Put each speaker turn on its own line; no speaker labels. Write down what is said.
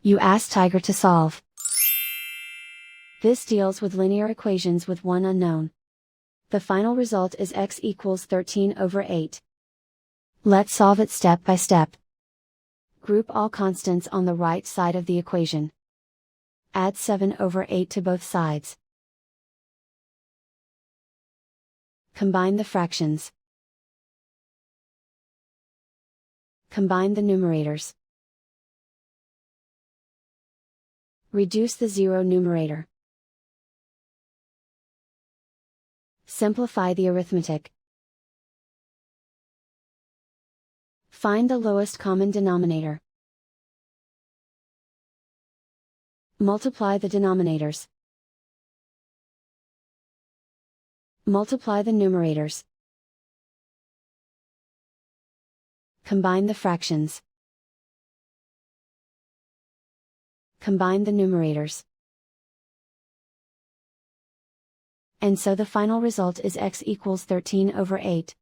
You ask Tiger to solve. This deals with linear equations with one unknown. The final result is x equals 13/8. Let's solve it step by step. Group all constants on the right side of the equation. Add 7/8 to both sides. Combine the fractions. Combine the numerators. Reduce the zero numerator. Simplify the arithmetic. Find the lowest common denominator. Multiply the denominators. Multiply the numerators. Combine the fractions. Combine the numerators. And so the final result is x equals 13/8.